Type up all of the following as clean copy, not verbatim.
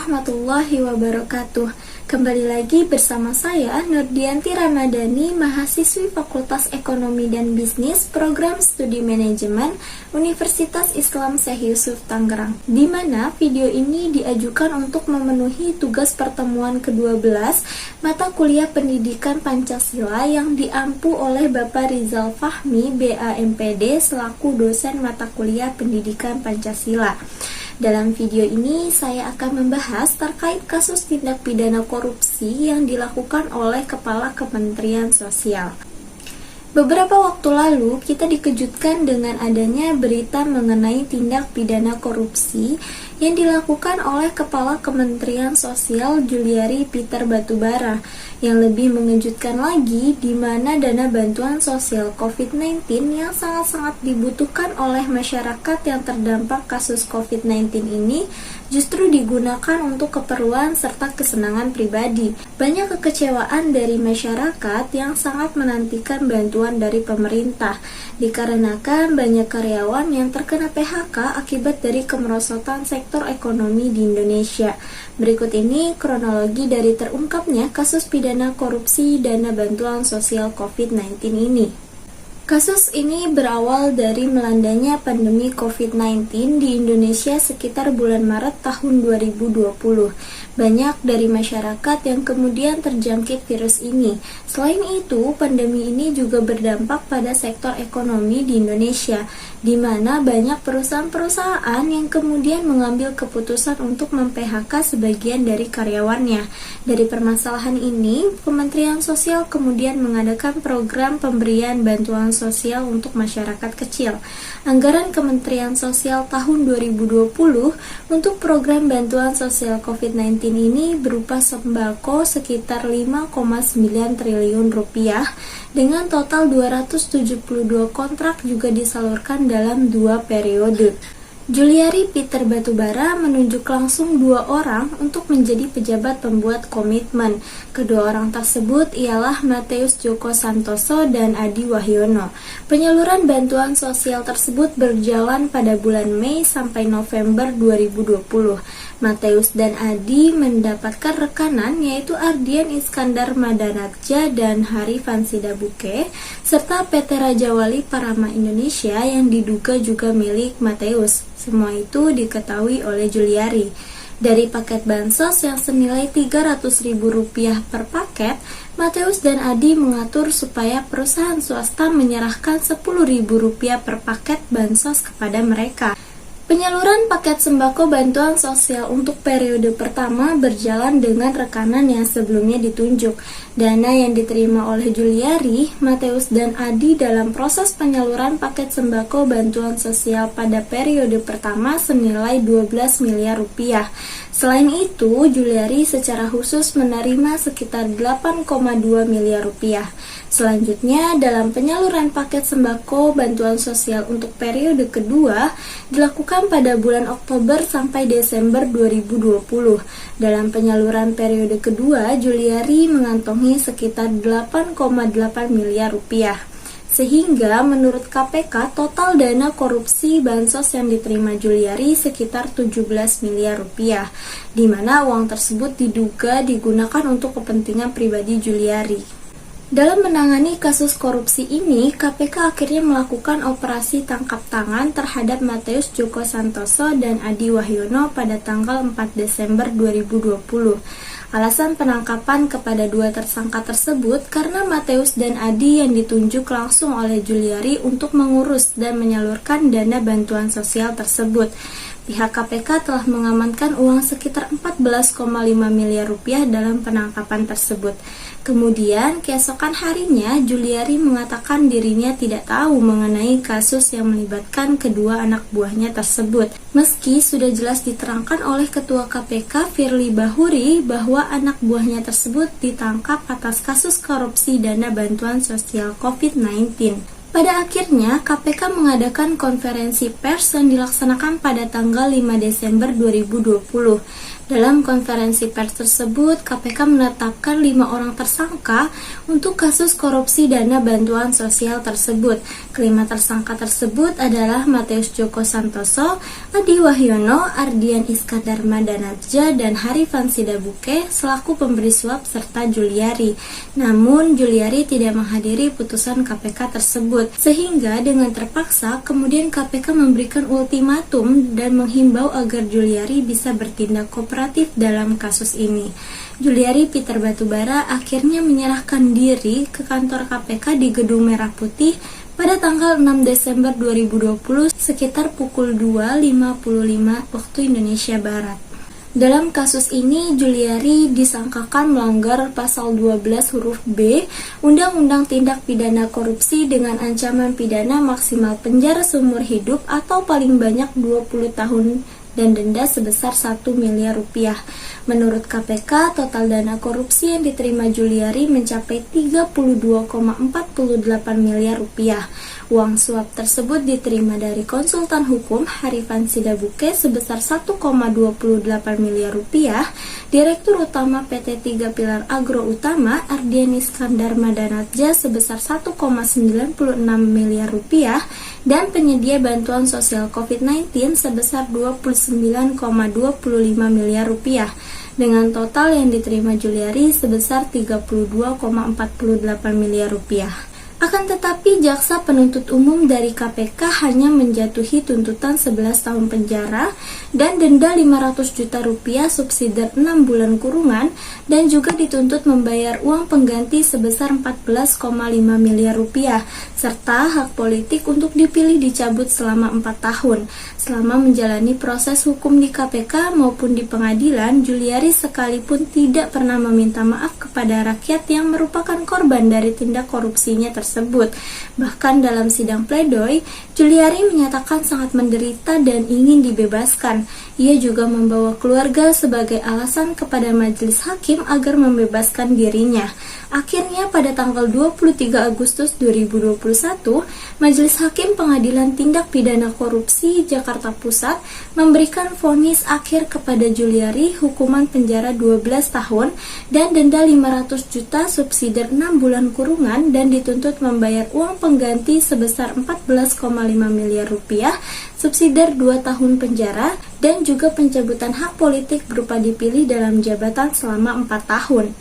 warahmatullahi wabarakatuh. Kembali lagi bersama saya Nurdianti Ramadhani, mahasiswi Fakultas Ekonomi dan Bisnis Program Studi Manajemen Universitas Islam Syekh Yusuf Tangerang, di mana video ini diajukan untuk memenuhi tugas pertemuan ke-12 mata kuliah Pendidikan Pancasila yang diampu oleh Bapak Rizal Fahmi, BA-MPD, selaku dosen mata kuliah Pendidikan Pancasila. Dalam video ini saya akan membahas terkait kasus tindak pidana korupsi yang dilakukan oleh Kepala Kementerian Sosial. Beberapa waktu lalu kita dikejutkan dengan adanya berita mengenai tindak pidana korupsi yang dilakukan oleh Kepala Kementerian Sosial Juliari Peter Batubara. Yang lebih mengejutkan lagi, di mana dana bantuan sosial COVID-19 yang sangat-sangat dibutuhkan oleh masyarakat yang terdampak kasus COVID-19 ini justru digunakan untuk keperluan serta kesenangan pribadi. Banyak kekecewaan dari masyarakat yang sangat menantikan bantuan dari pemerintah, dikarenakan banyak karyawan yang terkena PHK akibat dari kemerosotan sektor ekonomi di Indonesia. Berikut ini kronologi dari terungkapnya kasus pidana korupsi dana bantuan sosial COVID-19 ini. Kasus ini berawal dari melandanya pandemi COVID-19 di Indonesia sekitar bulan Maret tahun 2020. Banyak dari masyarakat yang kemudian terjangkit virus ini. Selain itu, pandemi ini juga berdampak pada sektor ekonomi di Indonesia, di mana banyak perusahaan-perusahaan yang kemudian mengambil keputusan untuk mem-PHK sebagian dari karyawannya. Dari permasalahan ini, Kementerian Sosial kemudian mengadakan program pemberian bantuan sosial untuk masyarakat kecil. Anggaran Kementerian Sosial tahun 2020 untuk program bantuan sosial COVID-19 ini berupa sembako sekitar 5,9 triliun rupiah dengan total 272 kontrak juga disalurkan dalam 2 periode. Juliari Peter Batubara menunjuk langsung 2 orang untuk menjadi pejabat pembuat komitmen. Kedua orang tersebut ialah Mateus Joko Santoso dan Adi Wahyono. Penyaluran bantuan sosial tersebut berjalan pada bulan Mei sampai November 2020. Mateus dan Adi mendapatkan rekanan yaitu Ardian Iskandar Madanatja dan Hari Fansida Buke, serta PT Raja Wali Parama Indonesia yang diduga juga milik Mateus. Semua itu diketahui oleh Juliari. Dari paket bansos yang senilai Rp300.000 per paket, Mateus dan Adi mengatur supaya perusahaan swasta menyerahkan Rp10.000 per paket bansos kepada mereka. Penyaluran paket sembako bantuan sosial untuk periode pertama berjalan dengan rekanan yang sebelumnya ditunjuk. Dana yang diterima oleh Juliari, Mateus dan Adi dalam proses penyaluran paket sembako bantuan sosial pada periode pertama senilai Rp12 miliar. Selain itu, Juliari secara khusus menerima sekitar Rp8,2 miliar. Selanjutnya, dalam penyaluran paket sembako bantuan sosial untuk periode kedua dilakukan pada bulan Oktober sampai Desember 2020. Dalam penyaluran periode kedua, Juliari mengantongi sekitar Rp8,8 miliar. Sehingga menurut KPK total dana korupsi bansos yang diterima Juliari sekitar Rp17 miliar, di mana uang tersebut diduga digunakan untuk kepentingan pribadi Juliari. Dalam menangani kasus korupsi ini, KPK akhirnya melakukan operasi tangkap tangan terhadap Mateus Joko Santoso dan Adi Wahyono pada tanggal 4 Desember 2020. Alasan penangkapan kepada 2 tersangka tersebut karena Mateus dan Adi yang ditunjuk langsung oleh Juliari untuk mengurus dan menyalurkan dana bantuan sosial tersebut. Pihak KPK telah mengamankan uang sekitar Rp14,5 miliar dalam penangkapan tersebut. Kemudian, keesokan harinya, Juliari mengatakan dirinya tidak tahu mengenai kasus yang melibatkan kedua anak buahnya tersebut. Meski sudah jelas diterangkan oleh Ketua KPK Firly Bahuri bahwa anak buahnya tersebut ditangkap atas kasus korupsi dana bantuan sosial COVID-19. Pada akhirnya, KPK mengadakan konferensi pers yang dilaksanakan pada tanggal 5 Desember 2020. Dalam konferensi pers tersebut, KPK menetapkan 5 orang tersangka untuk kasus korupsi dana bantuan sosial tersebut. Kelima tersangka tersebut adalah Matius Djoko Santoso, Adi Wahyono, Ardian Iskandar Madanarja, dan Harifan Sidabuke selaku pemberi suap serta Juliari. Namun, Juliari tidak menghadiri putusan KPK tersebut, sehingga dengan terpaksa kemudian KPK memberikan ultimatum dan menghimbau agar Juliari bisa bertindak kooperatif dalam kasus ini. Juliari Peter Batubara akhirnya menyerahkan diri ke kantor KPK di Gedung Merah Putih pada tanggal 6 Desember 2020 sekitar pukul 2.55 waktu Indonesia Barat. Dalam kasus ini, Juliari disangkakan melanggar pasal 12 huruf B Undang-Undang Tindak Pidana Korupsi dengan ancaman pidana maksimal penjara seumur hidup atau paling banyak 20 tahun dan denda sebesar 1 miliar rupiah. Menurut KPK, total dana korupsi yang diterima Juliari mencapai 32,48 miliar rupiah. Uang suap tersebut diterima dari konsultan hukum Harifan Sidabuke sebesar 1,28 miliar rupiah, Direktur Utama PT 3 Pilar Agro Utama Ardian Iskandar Madanarja sebesar 1,96 miliar rupiah, dan penyedia bantuan sosial COVID-19 sebesar 29,25 miliar rupiah. Dengan total yang diterima Juliari sebesar 32,48 miliar rupiah. Akan tetapi, jaksa penuntut umum dari KPK hanya menjatuhi tuntutan 11 tahun penjara dan denda 500 juta rupiah subsidi 6 bulan kurungan, dan juga dituntut membayar uang pengganti sebesar 14,5 miliar rupiah, serta hak politik untuk dipilih dicabut selama 4 tahun. Selama menjalani proses hukum di KPK maupun di pengadilan, Juliari sekalipun tidak pernah meminta maaf kepada rakyat yang merupakan korban dari tindak korupsinya tersebut. Bahkan dalam sidang pledoi, Juliari menyatakan sangat menderita dan ingin dibebaskan. Ia juga membawa keluarga sebagai alasan kepada majelis hakim agar membebaskan dirinya. Akhirnya pada tanggal 23 Agustus 2021, Majelis Hakim Pengadilan Tindak Pidana Korupsi Jakarta Pusat memberikan vonis akhir kepada Juliari hukuman penjara 12 tahun dan denda 500 juta subsidi 6 bulan kurungan, dan dituntut membayar uang pengganti sebesar 14,5 miliar rupiah, subsidi 2 tahun penjara, dan juga pencabutan hak politik berupa dipilih dalam jabatan selama 4 tahun.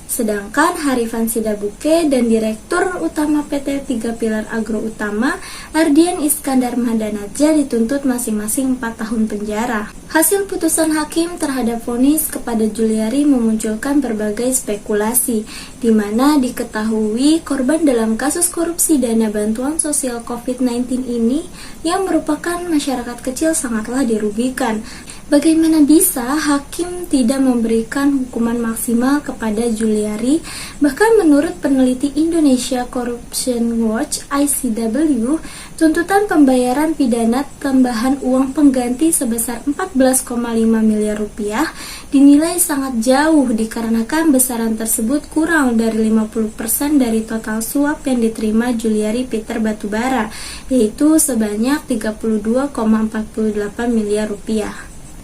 Sedangkan Harifan Sidabuke dan Direktur Utama PT 3 Pilar Agro Utama Ardian Iskandar Madanarja dituntut masing-masing 4 tahun penjara. Hasil putusan hakim terhadap vonis kepada Juliari memunculkan berbagai spekulasi, di mana diketahui korban dalam kasus korupsi dana bantuan sosial COVID-19 ini yang merupakan masyarakat kecil sangatlah dirugikan. Bagaimana bisa hakim tidak memberikan hukuman maksimal kepada Juliari? Bahkan menurut peneliti Indonesia Corruption Watch (ICW), tuntutan pembayaran pidana tambahan uang pengganti sebesar 14,5 miliar rupiah dinilai sangat jauh dikarenakan besaran tersebut kurang dari 50% dari total suap yang diterima Juliari Peter Batubara, yaitu sebanyak 32,48 miliar rupiah.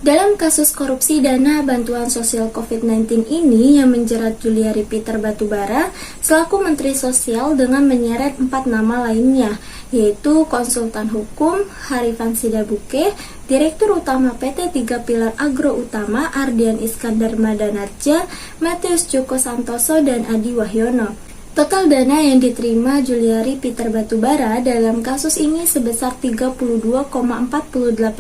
Dalam kasus korupsi dana bantuan sosial COVID-19 ini yang menjerat Juliari Peter Batubara selaku Menteri Sosial dengan menyeret 4 nama lainnya, yaitu konsultan hukum Harifan Sidabuke, Direktur Utama PT 3 Pilar Agro Utama Ardian Iskandar Madanarja, Matius Djoko Santoso, dan Adi Wahyono. Total dana yang diterima Juliari Peter Batubara dalam kasus ini sebesar 32,48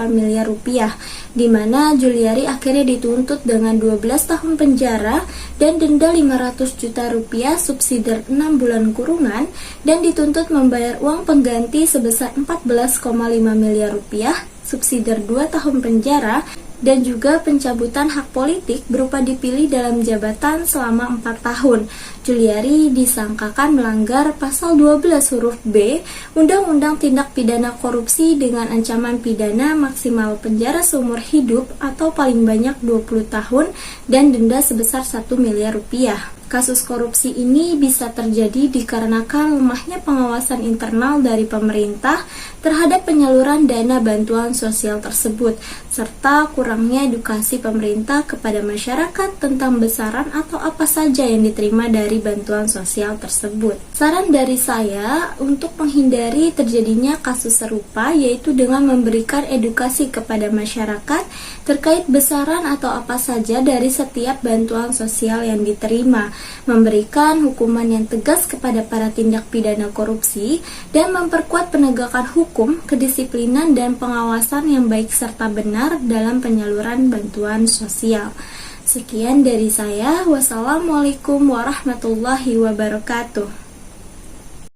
miliar rupiah, di mana Juliari akhirnya dituntut dengan 12 tahun penjara dan denda 500 juta rupiah subsidi 6 bulan kurungan, dan dituntut membayar uang pengganti sebesar 14,5 miliar rupiah, subsidi 2 tahun penjara, dan juga pencabutan hak politik berupa dipilih dalam jabatan selama 4 tahun. Juliari disangkakan melanggar pasal 12 huruf B Undang-Undang Tindak Pidana Korupsi dengan ancaman pidana maksimal penjara seumur hidup atau paling banyak 20 tahun dan denda sebesar 1 miliar rupiah. Kasus korupsi ini bisa terjadi dikarenakan lemahnya pengawasan internal dari pemerintah terhadap penyaluran dana bantuan sosial tersebut, serta kurangnya edukasi pemerintah kepada masyarakat tentang besaran atau apa saja yang diterima dari bantuan sosial tersebut. Saran dari saya untuk menghindari terjadinya kasus serupa yaitu dengan memberikan edukasi kepada masyarakat terkait besaran atau apa saja dari setiap bantuan sosial yang diterima, memberikan hukuman yang tegas kepada para tindak pidana korupsi, dan memperkuat penegakan hukum, kedisiplinan, dan pengawasan yang baik serta benar dalam penyaluran bantuan sosial. Sekian dari saya. Wassalamualaikum warahmatullahi wabarakatuh.